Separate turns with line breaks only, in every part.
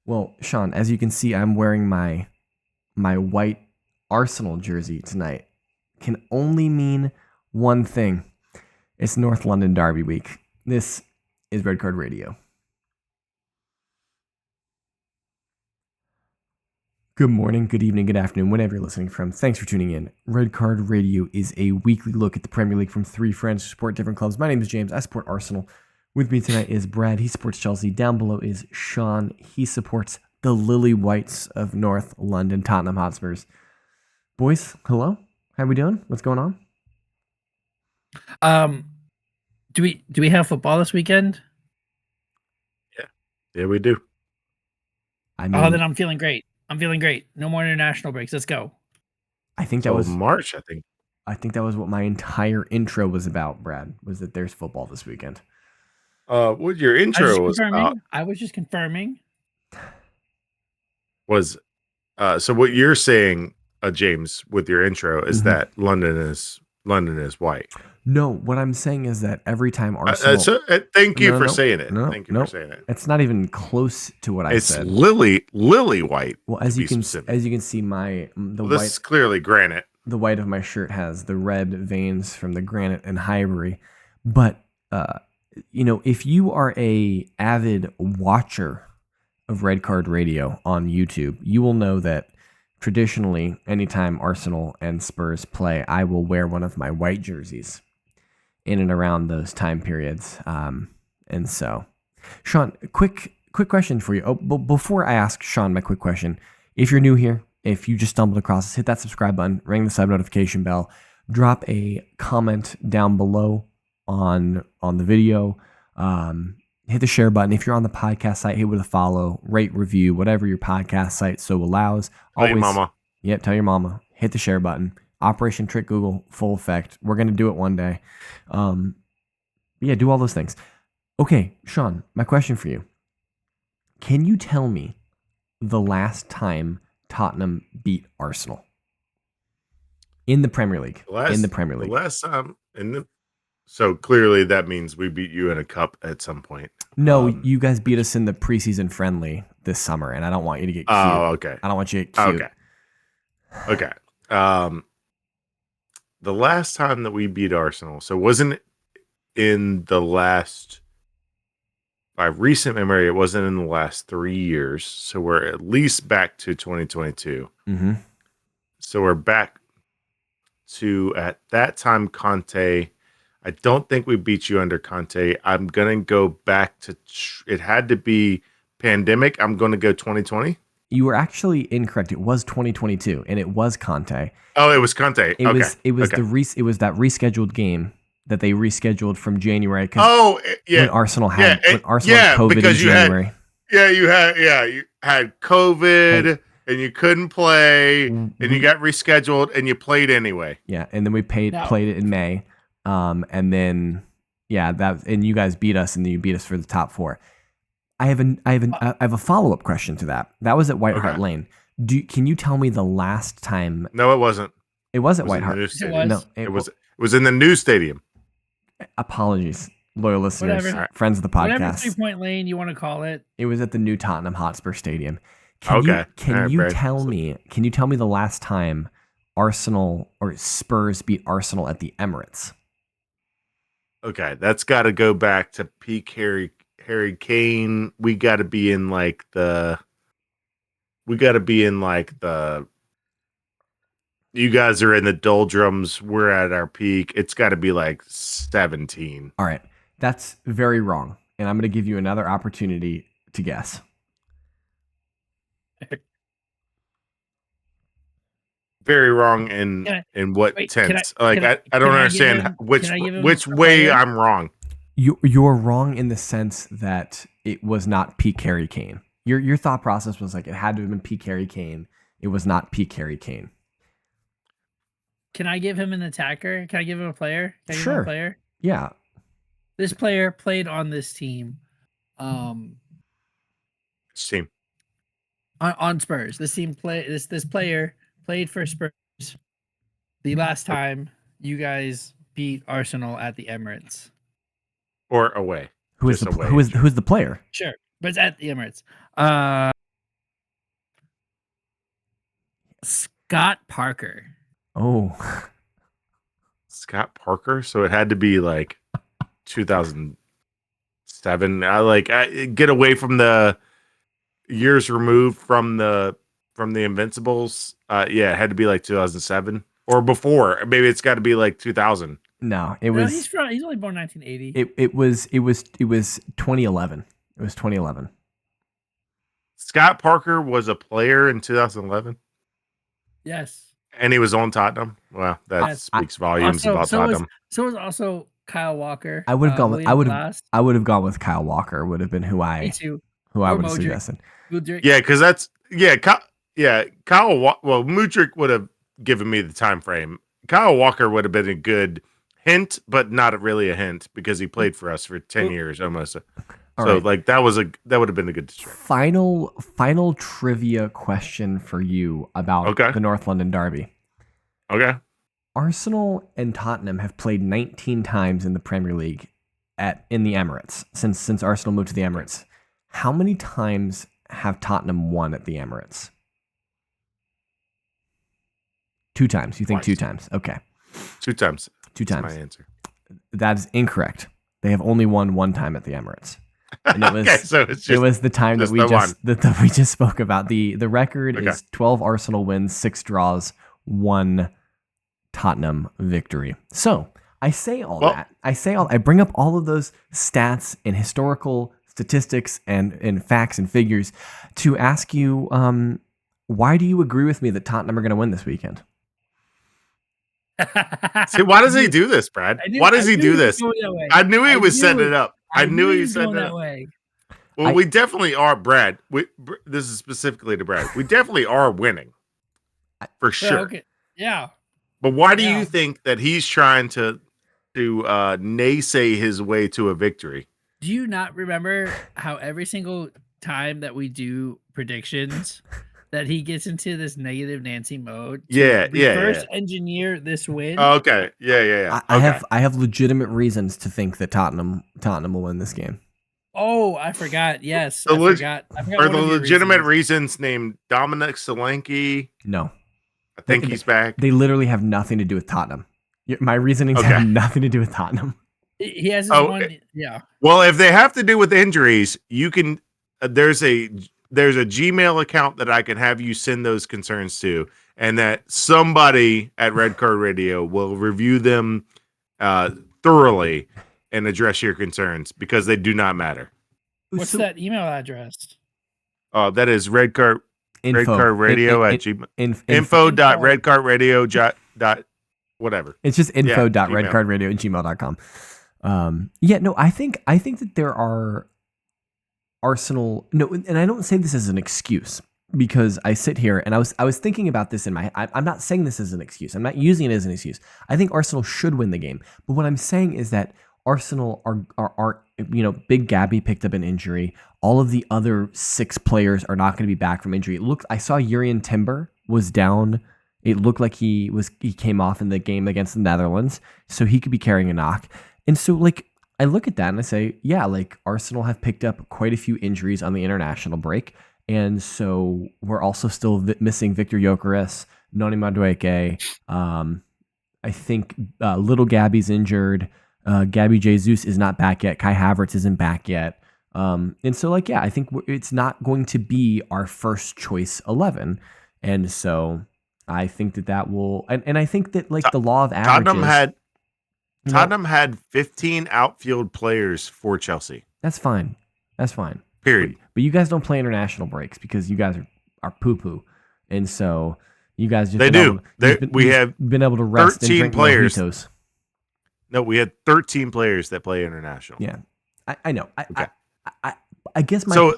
Well, Sean, as you can see, I'm wearing my white Arsenal jersey tonight. Can only mean one thing. It's North London Derby week. This is Red Card Radio. Good morning, good evening, good afternoon, whenever you're listening from. Thanks for tuning in. Red Card Radio is a weekly look at the Premier League from three friends who support different clubs. My name is James. I support Arsenal. With me tonight is Brad. He supports Chelsea. Down below is Sean. He supports the Lily Whites of North London, Tottenham Hotspurs. Boys, hello. How we doing? What's going on?
Do we have football this weekend?
Yeah, we do.
I mean,
Then I'm feeling great. No more international breaks. Let's go.
I think that was
March.
I think that was what my entire intro was about, Brad, was that there's football this weekend.
What your intro was about
I was just confirming.
was so what you're saying, James, with your intro is that London is white.
No, what I'm saying is that every time Arsenal...
thank you for saying it.
Thank you for saying it. It's not even close to what I said.
It's lily white.
Well, as you can see,
this is clearly granite.
The white of my shirt has the red veins from the granite and Highbury. But if you are a avid watcher of Red Card Radio on YouTube, you will know that traditionally, anytime Arsenal and Spurs play, I will wear one of my white jerseys in and around those time periods. And so, Sean, quick question for you. Before I ask Sean my quick question, if you're new here, if you just stumbled across us, hit that subscribe button, ring the sub notification bell, drop a comment down below on the video, hit the share button. If you're on the podcast site, hit with a follow, rate, review, whatever your podcast site so allows.
Tell your mama.
Yep, tell your mama. Hit the share button. Operation Trick Google, full effect. We're going to do it one day. Do all those things. Okay, Sean, my question for you. Can you tell me the last time Tottenham beat Arsenal in the Premier League?
The last time so clearly that means we beat you in a cup at some point.
No, you guys beat us in the preseason friendly this summer, and I don't want you to get cute.
Oh, okay.
I don't want you to get cute.
Okay. The last time that we beat Arsenal, so wasn't in the last, by recent memory, it wasn't in the last 3 years. So we're at least back to 2022.
Mm-hmm.
So we're back to, at that time, Conte. I don't think we beat you under Conte. I'm going to go back to, it had to be pandemic. I'm going to go 2020.
You were actually incorrect. It was 2022, and it was Conte.
Oh, it was Conte.
It was that rescheduled game that they rescheduled from January.
When
Arsenal had COVID in January.
You had COVID and you couldn't play, and you got rescheduled, and you played anyway.
Yeah, and then we played it in May, and then and you guys beat us, and then you beat us for the top four. I have a follow-up question to that. That was at White Hart Lane. Can you tell me the last time?
No, it wasn't.
It was at White Hart.
It was in the new stadium.
Apologies, loyal listeners, friends of the podcast.
Whatever 3-point lane you want to call it.
It was at the new Tottenham Hotspur Stadium. Can you tell me the last time Arsenal or Spurs beat Arsenal at the Emirates?
Okay, that's got to go back to peak Harry Kane. We got to be in like the. You guys are in the doldrums. We're at our peak. It's got to be like 17.
All right, that's very wrong, and I'm going to give you another opportunity to guess.
Very wrong in what tense? I don't understand which way I'm wrong.
You're wrong in the sense that it was not peak Harry Kane. Your thought process was like it had to have been peak Harry Kane. It was not peak Harry Kane.
Can I give him an attacker? Can I give him a player?
Sure.
Give him a player?
Yeah.
This player played on this team.
Team.
On Spurs. This player played for Spurs the last time you guys beat Arsenal at the Emirates.
Or away.
Who's the player?
Sure. But it's at the Emirates. Scott Parker.
Oh,
Scott Parker. So it had to be like 2007. I get away from the years removed from the Invincibles. Yeah, it had to be like 2007 or before. Maybe it's got to be like 2000.
no,
He's only born 1980.
it was 2011. It was 2011.
Scott Parker was a player in 2011.
Yes.
And he was on Tottenham. Well, that
Yes.
speaks volumes about Tottenham.
So was also Kyle Walker.
I would have gone with
William Glass.
I would have gone with Kyle Walker. Would have been who
Me
I
too.
would have
Modric.
suggested.
Mudryk.
Yeah, because that's Kyle. Well, Mudryk would have given me the time frame. Kyle Walker would have been a good hint, but not really a hint because he played for us for 10 years almost.
All
So
right.
like that would have been a good distraction.
Final trivia question for you about the North London Derby.
Okay.
Arsenal and Tottenham have played 19 times in the Premier League in the Emirates since Arsenal moved to the Emirates. How many times have Tottenham won at the Emirates? 2 times. You think
Twice.
2 times? Okay.
2 times.
2
That's
times.
my answer.
That is incorrect. They have only won 1 time at the Emirates. And it was
So it's just,
it was the time that we just spoke about. The record is 12 Arsenal wins, 6 draws, 1 Tottenham victory. So I say all that. I bring up all of those stats and historical statistics and facts and figures to ask you, why do you agree with me that Tottenham are going to win this weekend?
See, why does he do this, Brad? Why does he do this? I knew he was setting it up. I knew he was setting it up. Well, we definitely are, Brad. This is specifically to Brad. We definitely are winning, for sure.
Okay. Yeah.
But why do you think that he's trying to naysay his way to a victory?
Do you not remember how every single time that we do predictions that he gets into this negative Nancy mode?
Reverse
engineer this win.
Oh, okay. Yeah.
I have legitimate reasons to think that Tottenham will win this game.
Oh, I forgot. Yes,
I
forgot.
Are the legitimate reasons named Dominic Solanke?
No.
I think he's back.
They literally have nothing to do with Tottenham. My reasonings have nothing to do with Tottenham.
He has his one. Yeah.
Well, if they have to do with injuries, you can. There's a Gmail account that I can have you send those concerns to, and that somebody at Red Card Radio will review them thoroughly and address your concerns because they do not matter.
What's that email address?
That is Redcard Radio at Gmail. info.redcardradio. Whatever.
It's just info.redcardradio@gmail.com. I think that there are Arsenal. No, and I don't say this as an excuse because I sit here and I was thinking about this in my. I'm not saying this as an excuse. I'm not using it as an excuse. I think Arsenal should win the game, but what I'm saying is that Arsenal are Big Gabby picked up an injury. All of the other 6 players are not going to be back from injury. I saw Jurrien Timber was down. It looked like he came off in the game against the Netherlands, so he could be carrying a knock. And so I look at that and I say, Arsenal have picked up quite a few injuries on the international break, and so we're also still missing Victor Gyökeres, Noni Madueke. I think Little Gabby's injured. Gabby Jesus is not back yet. Kai Havertz isn't back yet. And so I think it's not going to be our first choice 11. And so I think that will, and I think that the law of averages.
Tottenham had 15 outfield players for Chelsea.
That's fine.
Period.
But you guys don't play international breaks because you guys are poo-poo. And so you guys just
we have
been able to rest
13
and drink
players.
mojitos.
No, we had 13 players that play international.
Yeah, I know. I guess my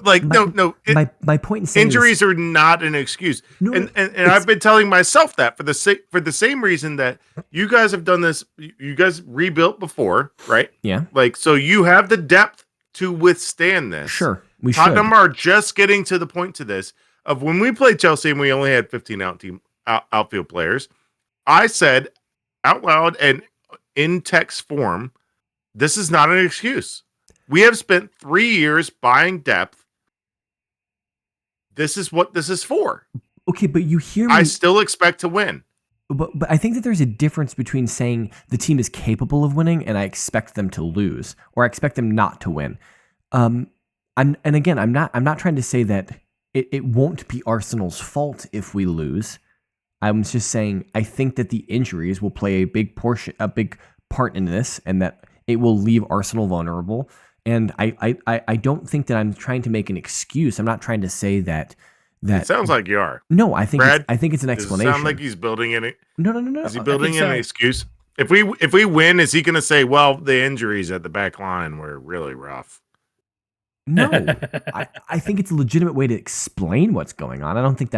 my point in saying
injuries are not an excuse.
No,
and I've been telling myself that for the same reason that you guys have done this. You guys rebuilt before, right?
Yeah.
So you have the depth to withstand this.
Sure,
Tottenham are just getting to the point to this of when we played Chelsea and we only had 15 outfield players. I said out loud and in text form, this is not an excuse. We have spent 3 years buying depth. This is what this is for.
Okay, but you hear me.
I still expect to win.
But I think that there's a difference between saying the team is capable of winning and I expect them to lose, or I expect them not to win. I'm not trying to say that it won't be Arsenal's fault if we lose. I'm just saying I think that the injuries will play a big part in this, and that it will leave Arsenal vulnerable. And I don't think that I'm trying to make an excuse. I'm not trying to say that.
It sounds like you are.
No, I think
Brad,
I think it's an
does it
explanation.
sound like he's building any?
No.
Is he building in
so.
an excuse? If we win, is he going to say, "Well, the injuries at the back line were really rough"?
No, I think it's a legitimate way to explain what's going on. I don't think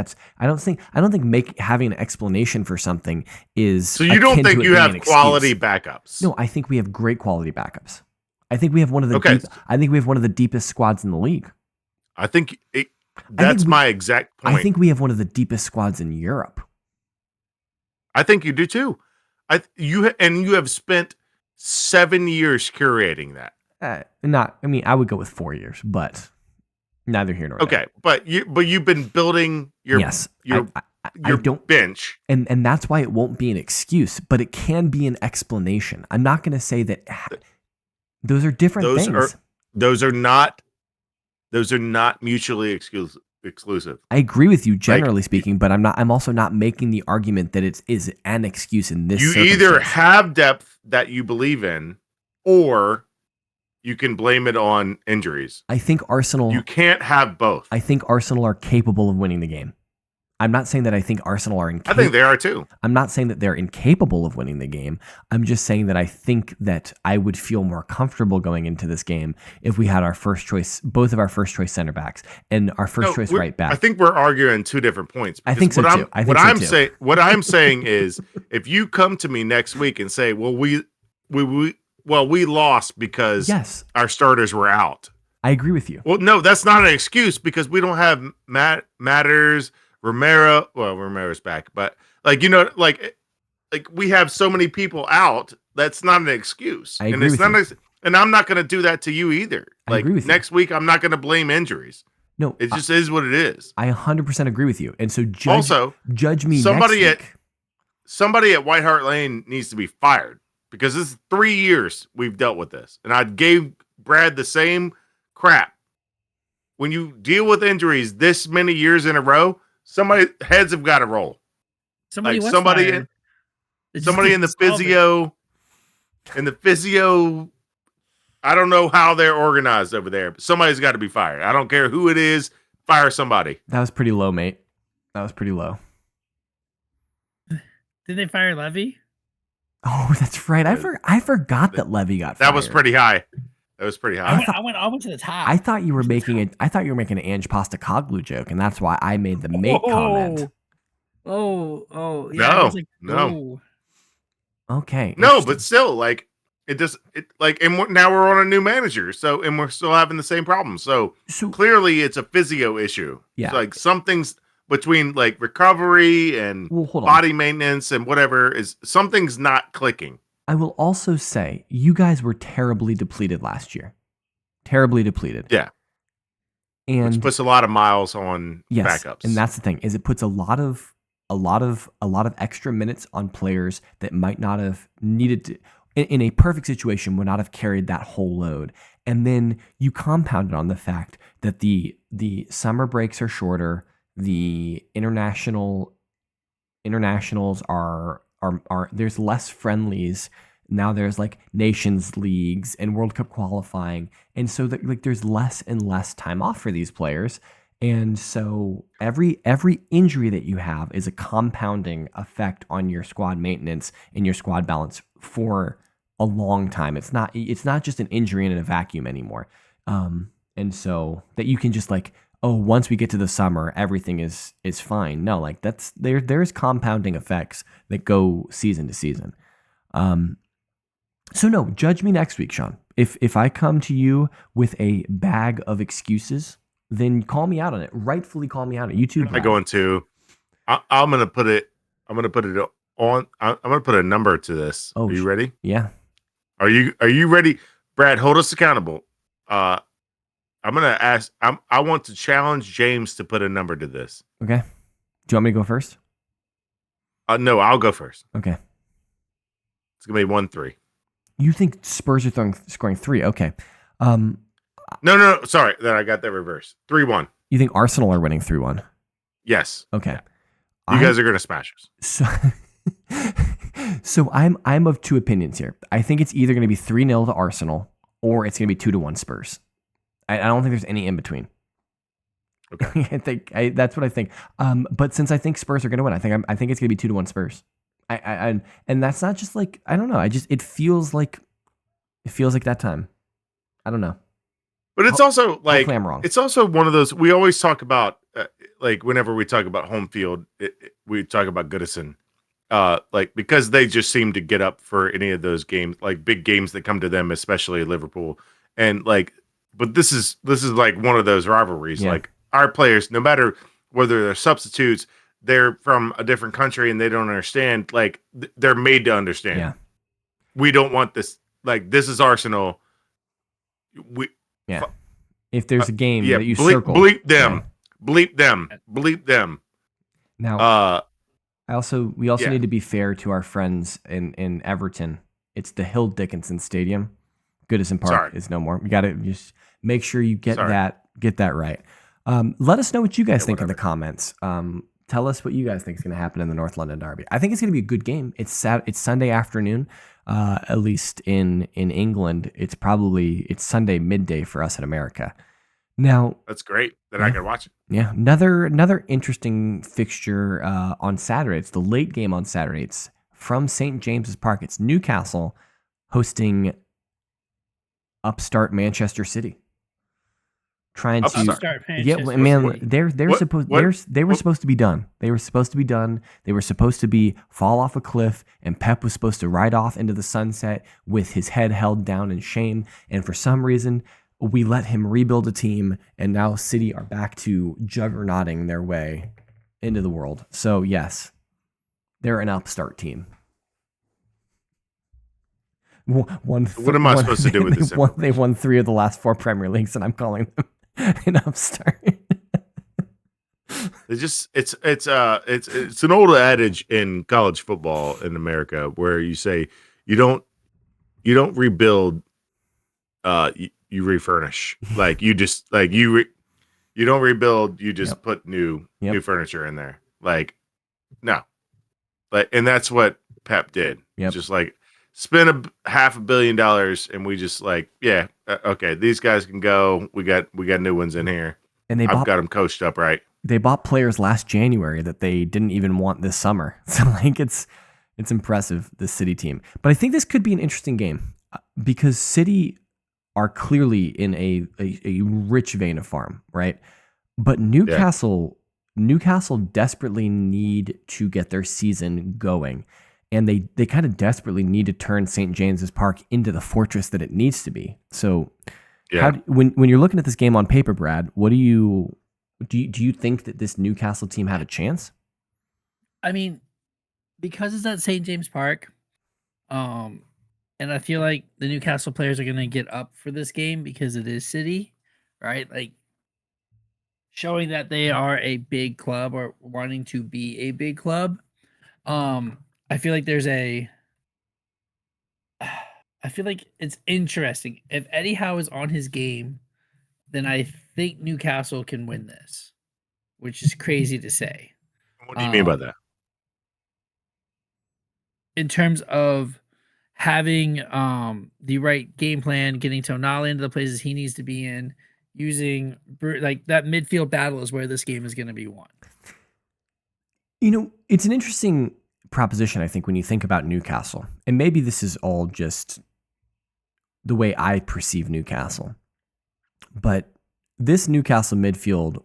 having an explanation for something is.
So you don't think you have quality backups?
No, I think we have great quality backups. I think we have one of the I think we have one of the deepest squads in the league.
I think that's my exact point.
I think we have one of the deepest squads in Europe.
I think you do too. You have spent 7 years curating that.
I would go with 4 years, but neither here nor there.
Okay, but you've been building your bench,
and that's why it won't be an excuse, but it can be an explanation. I'm not going to say that those are different things.
Those are not mutually exclusive.
I agree with you generally speaking, but I'm also not making the argument that it is an excuse in this.
You either have depth that you believe in, or you can blame it on injuries.
I think Arsenal.
You can't have both.
I think Arsenal are capable of winning the game. I'm not saying that I think Arsenal are incapable.
I think they are too.
I'm not saying that they're incapable of winning the game. I'm just saying that I think that I would feel more comfortable going into this game if we had both of our first choice center backs and our first choice right back.
I think we're arguing 2 different points.
I think so too.
What I'm saying is, if you come to me next week and say, "Well, we lost because our starters were out,"
I agree with you.
Well, no, that's not an excuse, because we don't have Matters. Romero's back, but we have so many people out. That's not an excuse.
I agree with you.
And I'm not going to do that to you either.
I agree with you.
Next week, I'm not going to blame injuries.
No,
it just is what it is.
I 100% agree with you. And so judge me
somebody
next week.
Somebody at White Hart Lane needs to be fired, because this is 3 years we've dealt with this, and I gave Brad the same crap. When you deal with injuries this many years in a row, heads have got to roll. Somebody in the physio. I don't know how they're organized over there, but somebody's got to be fired. I don't care who it is. Fire somebody.
That was pretty low, mate. That was pretty low.
Did they fire Levy?
Oh, that's right. I forgot that Levy got fired.
That was pretty high. I
went to the top.
I thought you were making an Ange Postecoglou joke, and that's why I made the mate comment.
Oh,
yeah.
No.
Okay.
No, but still, now we're on a new manager, and we're still having the same problem. So clearly, it's a physio issue.
Yeah.
It's something's between recovery and body maintenance and whatever something's not clicking.
I will also say you guys were terribly depleted last year. Terribly depleted.
Yeah.
And
which puts a lot of miles on backups.
And that's the thing, is it puts a lot of extra minutes on players that might not have needed to, in a perfect situation, would not have carried that whole load. And then you compound it on the fact that the summer breaks are shorter, the internationals are there's less friendlies now. There's nations leagues and World Cup qualifying, and so there's less and less time off for these players. And so every injury that you have is a compounding effect on your squad maintenance and your squad balance for a long time. It's not just an injury in a vacuum anymore. And so that you can just once we get to the summer, everything is fine. No, there's compounding effects that go season to season. So no, judge me next week, Sean. If I come to you with a bag of excuses, then call me out on it. Rightfully call me out on it. You too.
I'm going to. I'm going to put it. I'm going to put it on. I'm going to put a number to this. Are you ready?
Yeah.
Are you ready, Brad? Hold us accountable. I'm going to ask. I want to challenge James to put a number to this.
Okay. Do you want me to go first?
No, I'll go first.
Okay.
It's gonna be 1-3.
You think Spurs are scoring 3? Okay.
No. Sorry, then I got that reverse. 3-1.
You think Arsenal are winning 3-1?
Yes.
Okay.
You guys are gonna smash us.
So I'm of two opinions here. I think it's either going to be 3-0 to Arsenal or it's going to be 2-1 Spurs. I don't think there's any in between.
Okay.
That's what I think. But since I think Spurs are going to win, I think it's going to be 2-1 Spurs. And that's not just like, I don't know. It feels like that time. I don't know.
But it's also like,
hopefully I'm wrong.
It's also one of those, we always talk about, like whenever we talk about home field, we talk about Goodison. Like because they just seem to get up for any of those games, like big games that come to them, especially Liverpool. And like, but this is like one of those rivalries.
Yeah.
Like our players, no matter whether they're substitutes, they're from a different country and they don't understand. Like they're made to understand.
Yeah.
We don't want this. Like this is Arsenal.
If there's a game that you circle,
bleep them, bleep them, bleep them.
Now, we also need to be fair to our friends in Everton. It's the Hill Dickinson Stadium. Goodison Park is no more. You got to just make sure you get that right. Let us know what you guys think in the comments. Tell us what you guys think is going to happen in the North London Derby. I think it's going to be a good game. It's Sunday afternoon, at least in England. It's Sunday midday for us in America. Now
that's great that I can watch it.
Yeah, another interesting fixture on Saturday. It's the late game on Saturday. It's from St. James's Park. It's Newcastle hosting upstart Manchester City. They were supposed to be done. They were supposed to be fall off a cliff, and Pep was supposed to ride off into the sunset with his head held down in shame. And for some reason, we let him rebuild a team, and now City are back to juggernauting their way into the world. So yes, they're an upstart team.
What am I supposed to do with this?
They won 3 of the last 4 Premier Leagues, and I'm calling them an upstart.
It's an old adage in college football in America where you say you don't rebuild, you refurnish. Like you just like you don't rebuild, you just put new furniture in there. Like no, and that's what Pep did. Just like spend $500 million, and we just like okay, these guys can go. We got new ones in here, and I've got them coached up right.
They bought players last January that they didn't even want this summer. So like it's impressive, the City team. But I think this could be an interesting game because City are clearly in a rich vein of farm, right? But Newcastle desperately need to get their season going. And they kind of desperately need to turn St. James's Park into the fortress that it needs to be. So when you're looking at this game on paper, Brad, what do you think that this Newcastle team had a chance?
I mean, because it's at St. James Park, and I feel like the Newcastle players are going to get up for this game because it is City, right? Like showing that they are a big club or wanting to be a big club. I feel like I feel like it's interesting. If Eddie Howe is on his game, then I think Newcastle can win this, which is crazy to say.
What do you mean by that?
In terms of having the right game plan, getting Tonali into the places he needs to be in, using like that midfield battle is where this game is going to be won.
You know, it's an interesting proposition, I think, when you think about Newcastle. And maybe this is all just the way I perceive Newcastle. But this Newcastle midfield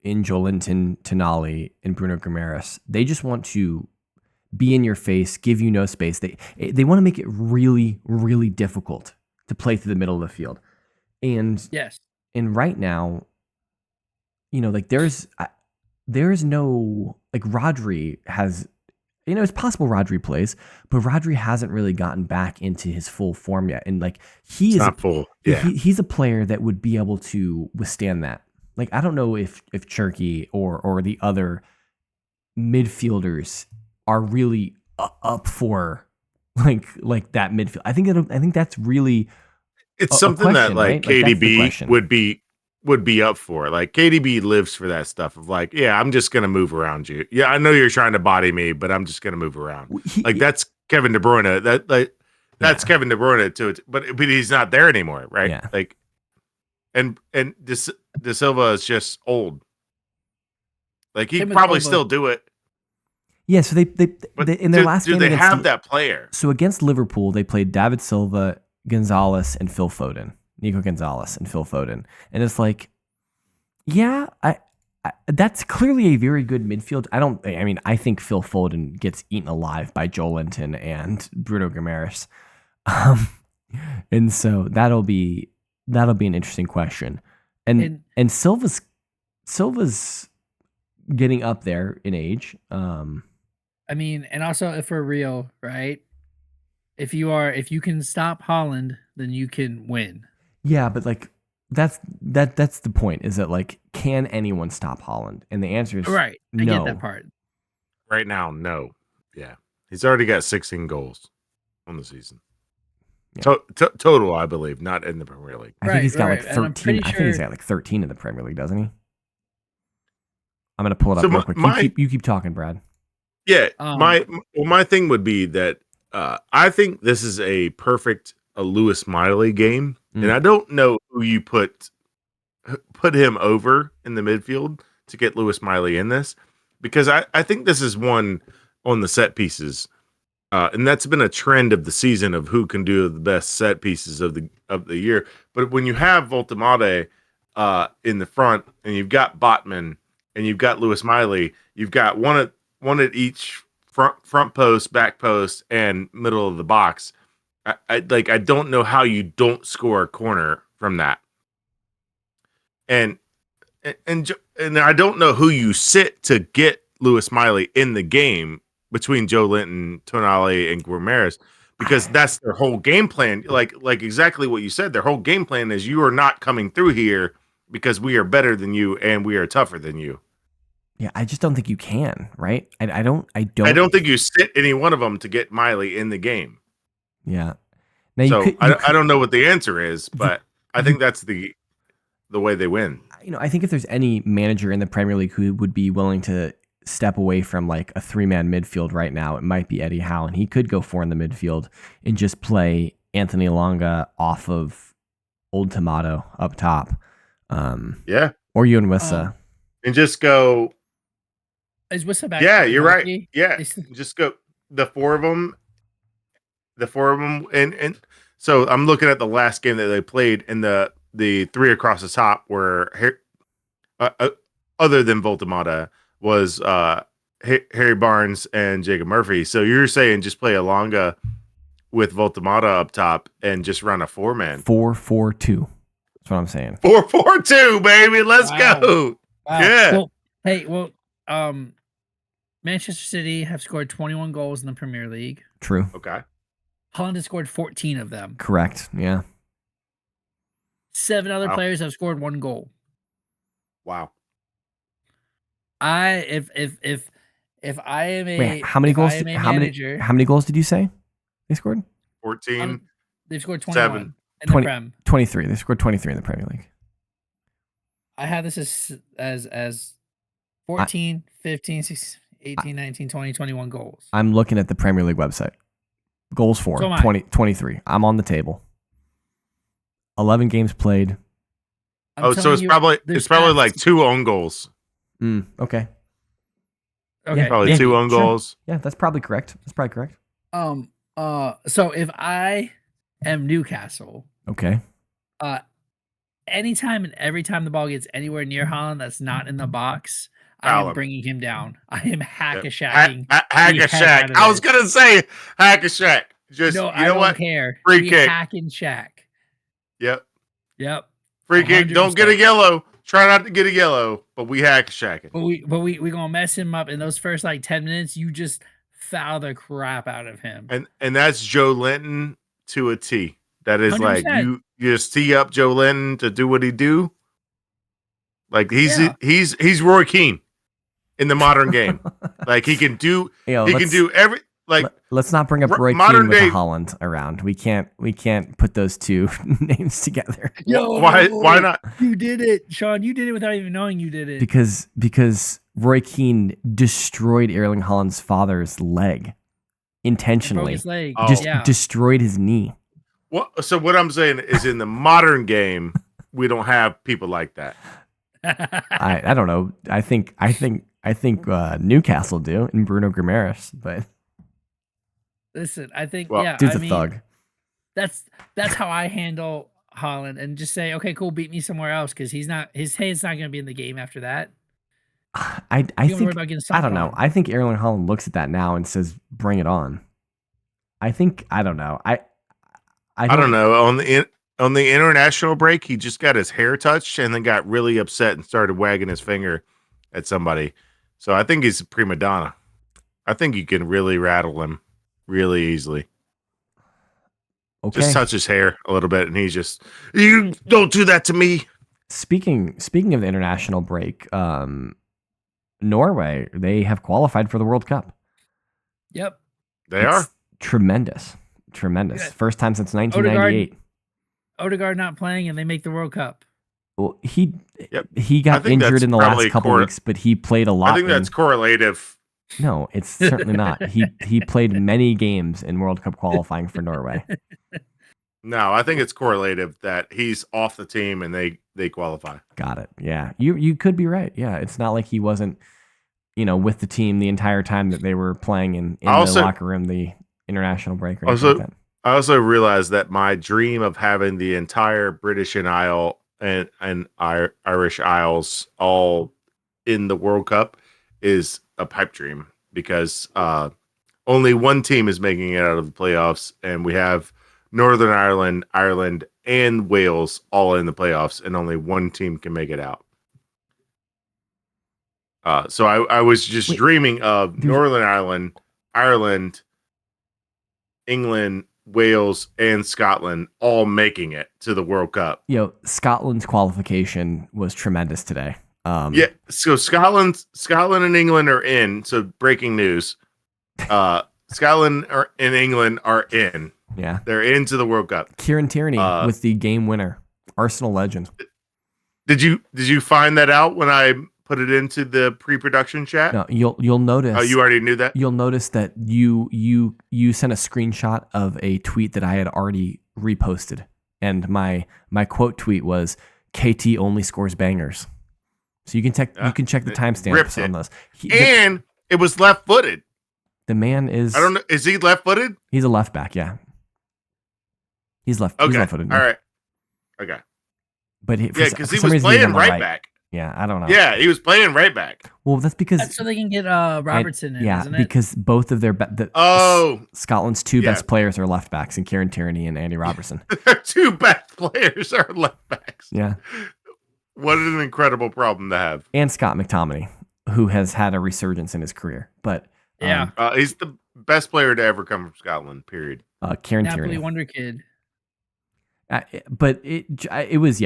in Joelinton, Tonali, and Bruno Guimaraes, they just want to be in your face, give you no space. They want to make it really, really difficult to play through the middle of the field. And and right now, you know, like there's no, like Rodri has, you know, it's possible Rodri plays, but Rodri hasn't really gotten back into his full form yet. And like he's not full. Yeah. He's a player that would be able to withstand that. Like, I don't know if Cherky or the other midfielders are really up for like that midfield. I think that's really
It's
a
something that
question,
like
right? Like that's the
KDB
question.
would be up for. Like KDB lives for that stuff of like, yeah, I'm just gonna move around you. Yeah, I know you're trying to body me, but I'm just gonna move around. Like that's Kevin De Bruyne. That's Kevin De Bruyne too. But he's not there anymore, right?
Yeah.
Like, and De Silva is just old. Like he probably still do it.
Yeah, so they
But
in their last
do
game
they
against
have that player?
So against Liverpool, they played David Silva, Gonzalez, and Phil Foden. Nico Gonzalez and Phil Foden. And it's like, yeah, I that's clearly a very good midfield. I think Phil Foden gets eaten alive by Joel Linton and Bruno Guimaraes. And so that'll be an interesting question. And Silva's getting up there in age.
I mean, and also if we're real, right? If you can stop Holland, then you can win.
Yeah, but like that's the point. Is that like, can anyone stop Holland? And the answer is
right. I
no.
get that part.
Right now, no. Yeah, he's already got 16 goals on the season. Yeah. Total, I believe, not in the Premier League.
I think he's got like 13. I think he's got like 13 in the Premier League, doesn't he? I'm gonna pull it up real quick. You keep talking, Brad.
Yeah, my thing would be that I think this is a perfect Lewis Miley game, and I don't know who you put him over in the midfield to get Lewis Miley in this, because I think this is one on the set pieces, and that's been a trend of the season of who can do the best set pieces of the year. But when you have Voltemade in the front, and you've got Botman, and you've got Lewis Miley, you've got one at each front post, back post, and middle of the box. I don't know how you don't score a corner from that. And I don't know who you sit to get Lewis Miley in the game between Joe Linton, Tonali, and Guimaraes, because that's their whole game plan. Like exactly what you said. Their whole game plan is you are not coming through here because we are better than you and we are tougher than you.
Yeah, I just don't think you can, right? I don't
think you sit any one of them to get Miley in the game.
Yeah.
Now I don't know what the answer is, but I think that's the way they win.
I think if there's any manager in the Premier League who would be willing to step away from like a 3-man midfield right now, it might be Eddie Howe, and he could go 4 in the midfield and just play Anthony Elanga off of Old Tomato up top.
Yeah.
Or Ewan Wissa.
And just go.
Is Wissa back?
Yeah, you're right. Yeah. Just go the four of them. And so I'm looking at the last game that they played, and the 3 across the top were other than Voltemada was Harry Barnes and Jacob Murphy. So you're saying just play Elanga with Voltemada up top and just run a 4-man.
4-4-2. That's what I'm saying.
4-4-2, baby. Let's go.
Wow.
Yeah.
Manchester City have scored 21 goals in the Premier League.
True.
Okay.
Holland has scored 14 of them.
Correct. Yeah.
7 other players have scored 1 goal.
Wow.
If I am a
Wait, how many goals? How many goals did you say they scored?
14.
They've scored 21
7.
in the Prem.
23. They scored 23 in the Premier League.
I have this as 14, 15, 16, 18, 19, 20, 21 goals.
I'm looking at the Premier League website. Goals for 23. I'm on the table. 11 games played.
So it's probably like 2 own goals.
Okay.
Okay.
Probably 2 own goals.
Yeah, that's probably correct.
So if I am Newcastle,
okay.
Anytime and every time the ball gets anywhere near Holland that's not in the box, I am bringing him down. I am hack-a-shacking.
Hack-a-shack. I was going to say hack-a-shack. Just,
I don't care.
Free kick.
Hack and shack.
Yep.
Free
kick. Don't get a yellow. Try not to get a yellow, but we hack-a-shacking.
But we gonna mess him up in those first like 10 minutes. You just foul the crap out of him.
And that's Joe Linton to a T. That is 100%. Like you just tee up Joe Linton to do what he do. Like he's Roy Keane in the modern game. Like he can do every
let's not bring up Roy Keane with Holland around. We can't put those two names together.
Yo,
why not?
You did it, Sean. You did it without even knowing you did it.
Because Roy Keane destroyed Erling Haaland's father's leg intentionally.
Broke his leg.
Just destroyed his knee.
Well, so what I'm saying is, in the modern game, we don't have people like that.
I don't know. I think Newcastle do and Bruno Guimaraes, but
listen, I think
dude's a thug.
That's how I handle Haaland and just say, okay, cool, beat me somewhere else because his head's not going to be in the game after that.
I don't know. I think Erling Haaland looks at that now and says, "Bring it on." I don't know. I don't know.
On the international break, he just got his hair touched and then got really upset and started wagging his finger at somebody. So I think he's a prima donna. I think you can really rattle him really easily. Okay. Just touch his hair a little bit, and he's just, you don't do that to me.
Speaking of the international break, Norway, they have qualified for the World Cup.
Yep.
They are.
Tremendous. Yeah. First time since 1998.
Odegaard not playing, and they make the World Cup.
Well, he got injured in the last couple weeks, but he played a lot.
I think that's correlative.
No, it's certainly not. He played many games in World Cup qualifying for Norway.
No, I think it's correlative that he's off the team and they qualify.
Got it. Yeah, you could be right. Yeah, it's not like he wasn't, with the team the entire time that they were playing in the locker room, the international break. Or anything like that.
I also realized that my dream of having the entire British and Irish Isles all in the World Cup is a pipe dream because only one team is making it out of the playoffs, and we have Northern Ireland, Ireland, and Wales all in the playoffs, and only one team can make it out. So I was just dreaming of Northern Ireland, Ireland, England, Wales, and Scotland all making it to the World Cup.
Scotland's qualification was tremendous today.
So Scotland and England are in. So breaking news. Scotland and England are in.
Yeah.
They're into the World Cup.
Kieran Tierney with the game winner. Arsenal legend.
Did you find that out when I put it into the pre-production chat?
No, you'll notice.
Oh, you already knew that?
You'll notice that you sent a screenshot of a tweet that I had already reposted. And my quote tweet was KT only scores bangers. So you can check the timestamps on those. It
was left-footed.
The man is,
I don't know, is he left-footed?
He's a left back, yeah. He's left-footed.
All right. Okay.
But
because he was playing right back.
Yeah, I don't know.
Yeah, he was playing right back.
Well, that's because
so they can get Robertson in, isn't it?
Because both of their Scotland's two best players are left backs, and Kieran Tierney and Andy Robertson.
Their two best players are left backs.
Yeah.
What an incredible problem to have.
And Scott McTominay, who has had a resurgence in his career, but
he's the best player to ever come from Scotland. Period.
Kieran
Napoli
Tierney,
wonder kid.
But it was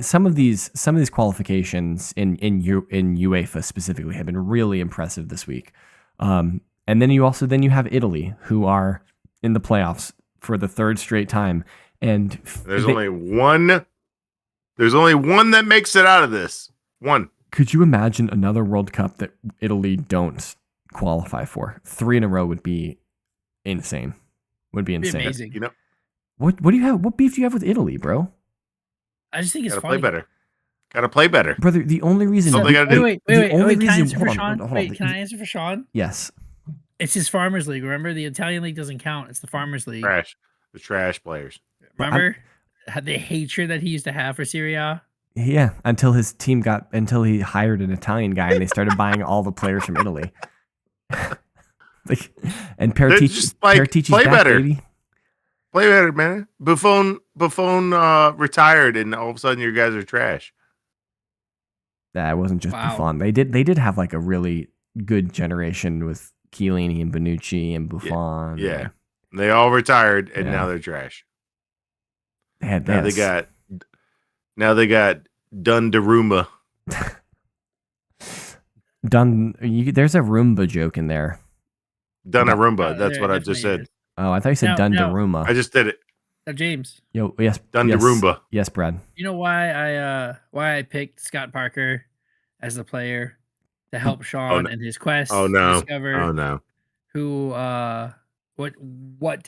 some of these qualifications in UEFA specifically have been really impressive this week, and then you have Italy, who are in the playoffs for the third straight time, and
there's only one that makes it out of this one.
Could you imagine another World Cup that Italy don't qualify for? 3 in a row would be insane. Would be insane.
Amazing.
What do you have? What beef do you have with Italy, bro?
I just think it's
funny. Gotta play better,
brother. The only reason.
Wait. Can I answer for Sean? Can I answer for Sean?
Yes.
It's his Farmers League. Remember, the Italian league doesn't count. It's the Farmers League.
The trash players.
Remember the hatred that he used to have for Serie A?
Yeah, until he hired an Italian guy and they started buying all the players from Italy. And Paratici's
play
back,
better.
Baby.
Play better, man. Buffon retired, and all of a sudden your guys are trash.
That wasn't just Buffon. They did have like a really good generation with Chiellini and Bonucci and Buffon.
Yeah. They all retired, and now they're trash. Now they got Donnarumma.
There's a Roomba joke in there.
Donnarumma. That's what I just said.
Oh, I thought you said Donnarumma.
I just did it.
Now, James.
Yo, yes.
Donnarumma.
Yes, Brad.
You know why I picked Scott Parker as the player to help Sean in his quest to discover who what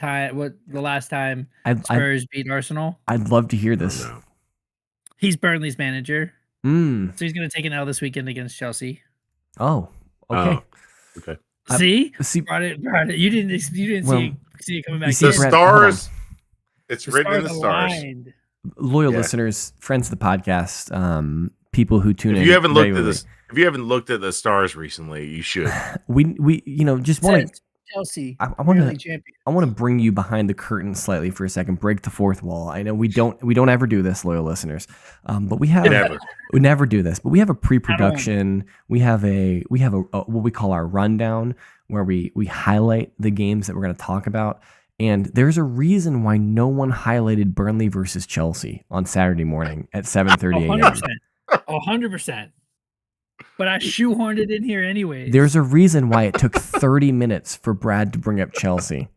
the last time Spurs beat Arsenal.
I'd love to hear this.
He's Burnley's manager. So he's going to take an L this weekend against Chelsea.
Oh, okay.
Okay.
See, brought it. You didn't see it coming back.
The stars. It's written in the stars.
Loyal listeners, friends of the podcast, people who tune in.
If you haven't looked at the stars recently, you should.
we just want to.
Chelsea.
I want to bring you behind the curtain slightly for a second. Break the fourth wall. I know we don't ever do this, loyal listeners, but we never do this. But we have a pre-production. We have a what we call our rundown, where we highlight the games that we're going to talk about. And there's a reason why no one highlighted Burnley versus Chelsea on Saturday morning at 7:30 a.m.
100%. But I shoehorned it in here anyway.
There's a reason why it took 30 minutes for Brad to bring up Chelsea.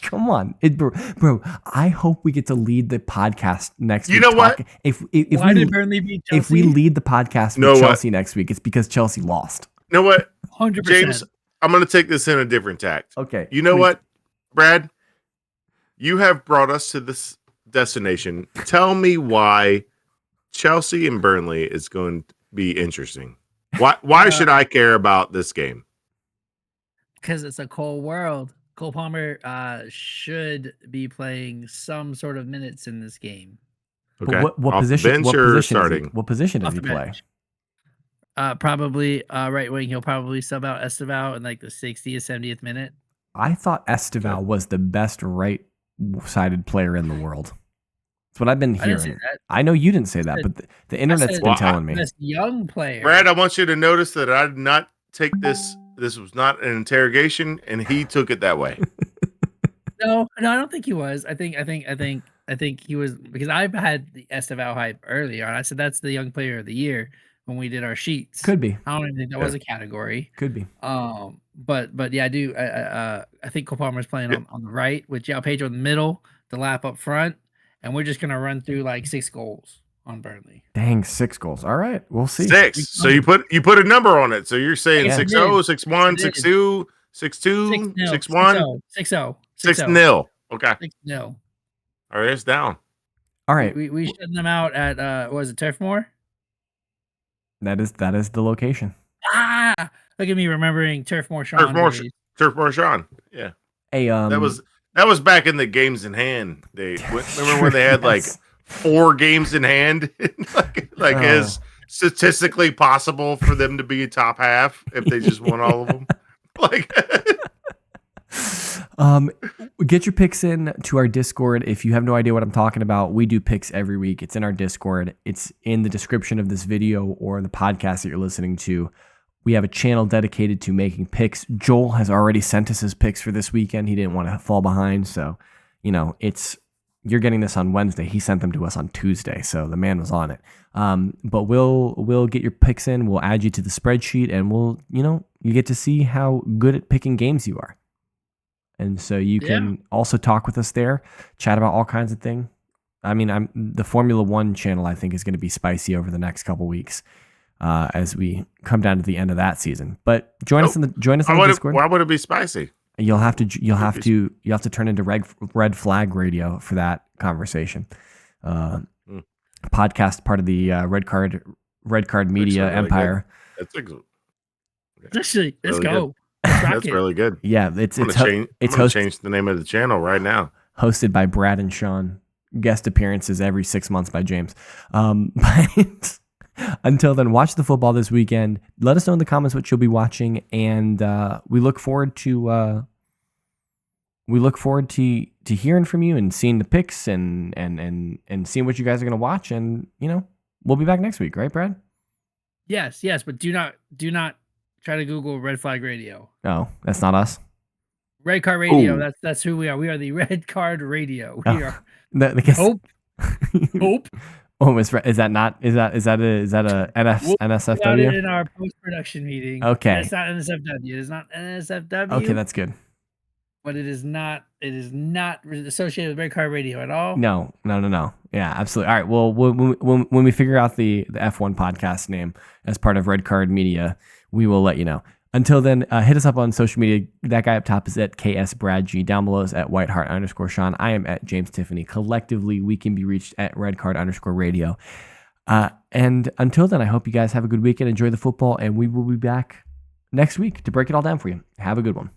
Come on, bro. I hope we get to lead the podcast next week.
You know what?
Why did Burnley beat Chelsea?
If we lead the podcast with Chelsea next week, it's because Chelsea lost.
You know what?
100%.
James, I'm going to take this in a different tact.
Okay.
You know what, Brad? You have brought us to this destination. Tell me why Chelsea and Burnley is going to be interesting. Why should I care about this game?
Because it's a cold world. Cole Palmer should be playing some sort of minutes in this game.
Okay.
What position? What position does he play?
Probably right wing. He'll probably sub out Esteval in like the 60th, 70th minute.
I thought Esteval was the best right-sided player in the world. That's what I've been hearing. I know you didn't say that, but the internet's been telling me.
This young player.
Brad, I want you to notice that I did not take this. This was not an interrogation, and he took it that way.
No, I don't think he was. I think he was, because I've had the Esteval hype earlier, and I said that's the young player of the year when we did our sheets.
Could be.
I don't even think that was a category.
Could be.
But yeah, I do. I think Cole Palmer's playing on the right with João Pedro in the middle, the lap up front, and we're just gonna run through like 6 goals on Burnley.
Dang, 6 goals. All right, we'll see.
6. So you put a number on it. So you're saying 6-0, 6-1, 6-2, 6-2, 6-1,
6-0,
6-0. Okay.
6-0.
All right, it's down.
All right.
We shut them out at was it Turfmoor?
That is the location.
Look at me remembering Turfmoor Sean.
Turfmoor Sean. Yeah.
Hey,
that was back in the games in hand. Remember when they had like 4 games in hand? like is statistically possible for them to be a top half if they just won all of them.
Get your picks in to our Discord. If you have no idea what I'm talking about, we do picks every week. It's in our Discord. It's in the description of this video or the podcast that you're listening to. We have a channel dedicated to making picks. Joel has already sent us his picks for this weekend. He didn't want to fall behind, so you're getting this on Wednesday. He sent them to us on Tuesday, so the man was on it. But we'll get your picks in. We'll add you to the spreadsheet, and you get to see how good at picking games you are. And so you can also talk with us there, chat about all kinds of things. I mean, the Formula One channel, I think, is going to be spicy over the next couple weeks as we come down to the end of that season. But join us on the Discord.
Why would it be spicy?
You'll have to turn into red flag radio for that conversation. Podcast part of the red card media really empire.
Actually, let's go.
That's really good.
Yeah, it's
change the name of the channel right now.
Hosted by Brad and Sean. Guest appearances every 6 months by James. But until then, watch the football this weekend. Let us know in the comments what you'll be watching, and we look forward to hearing from you and seeing the picks and seeing what you guys are going to watch. And we'll be back next week, right, Brad?
Yes, but do not try to Google Red Flag Radio.
No, that's not us.
Red Card Radio. Ooh. That's who we are. We are the Red Card Radio. We are.
Hope. Oh, is that not? Is that a
We'll talk about it
NSFW?
in our post-production meeting.
Okay.
It's not NSFW. It's not NSFW.
Okay, that's good.
But it is not. It is not associated with Red Card Radio at all.
No. Yeah, absolutely. All right. Well, when we figure out the F1 podcast name as part of Red Card Media, we will let you know. Until then, hit us up on social media. That guy up top is at KSBradG. Down below is at Whiteheart_Sean. I am at James Tiffany. Collectively, we can be reached at redcard_radio. And until then, I hope you guys have a good weekend. Enjoy the football, and we will be back next week to break it all down for you. Have a good one.